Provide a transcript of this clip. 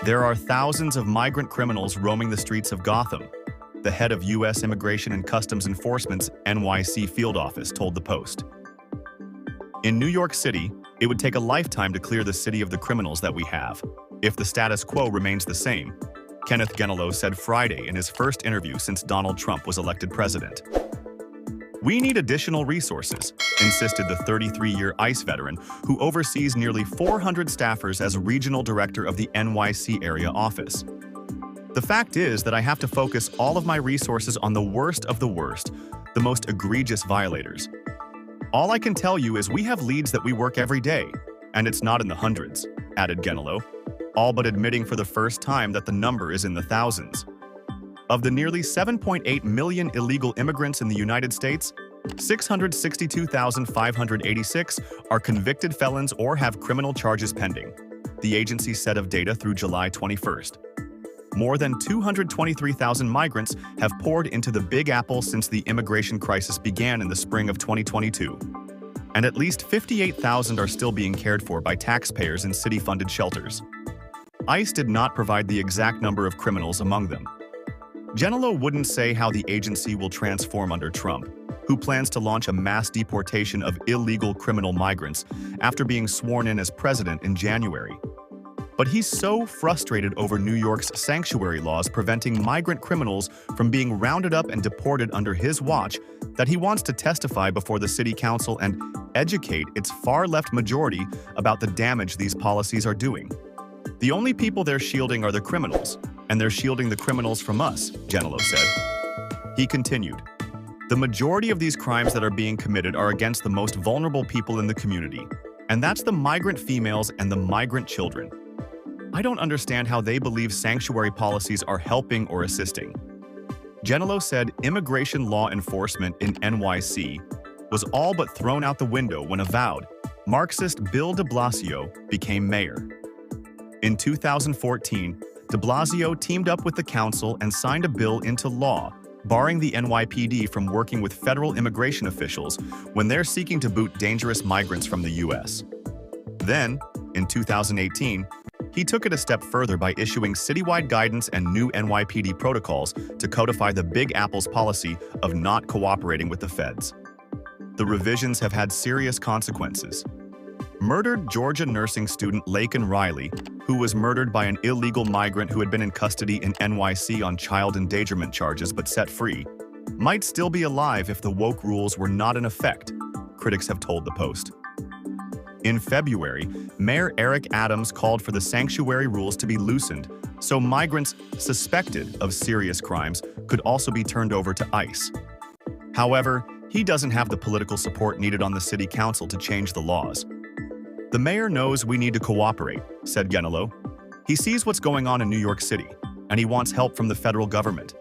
There are thousands of migrant criminals roaming the streets of Gotham, the head of U.S. Immigration and Customs Enforcement's NYC field office told the Post. In New York City, it would take a lifetime to clear the city of the criminals that we have, if the status quo remains the same, Kenneth Genalo said Friday in his first interview since Donald Trump was elected president. We need additional resources, insisted the 33-year ICE veteran who oversees nearly 400 staffers as regional director of the NYC-area office. The fact is that I have to focus all of my resources on the worst of the worst, the most egregious violators. All I can tell you is we have leads that we work every day, and it's not in the hundreds, added Genalo, all but admitting for the first time that the number is in the thousands. Of the nearly 7.8 million illegal immigrants in the United States, 662,586 are convicted felons or have criminal charges pending, the agency said of data through July 21st. More than 223,000 migrants have poured into the Big Apple since the immigration crisis began in the spring of 2022. And at least 58,000 are still being cared for by taxpayers in city-funded shelters. ICE did not provide the exact number of criminals among them. Genalo wouldn't say how the agency will transform under Trump, who plans to launch a mass deportation of illegal criminal migrants after being sworn in as president in January. But he's so frustrated over New York's sanctuary laws preventing migrant criminals from being rounded up and deported under his watch that he wants to testify before the city council and educate its far-left majority about the damage these policies are doing. The only people they're shielding are the criminals, and they're shielding the criminals from us, Genalo said. He continued, "The majority of these crimes that are being committed are against the most vulnerable people in the community, and that's the migrant females and the migrant children. I don't understand how they believe sanctuary policies are helping or assisting." Genalo said immigration law enforcement in NYC was all but thrown out the window when avowed Marxist Bill de Blasio became mayor. In 2014, de Blasio teamed up with the council and signed a bill into law, barring the NYPD from working with federal immigration officials when they're seeking to boot dangerous migrants from the U.S. Then, in 2018, he took it a step further by issuing citywide guidance and new NYPD protocols to codify the Big Apple's policy of not cooperating with the feds. The revisions have had serious consequences. Murdered Georgia nursing student Laken Riley, who was murdered by an illegal migrant who had been in custody in NYC on child endangerment charges but set free, might still be alive if the woke rules were not in effect, critics have told the Post. In February, Mayor Eric Adams called for the sanctuary rules to be loosened so migrants suspected of serious crimes could also be turned over to ICE. However, he doesn't have the political support needed on the city council to change the laws. "The mayor knows we need to cooperate," said Genalo. "He sees what's going on in New York City, and he wants help from the federal government.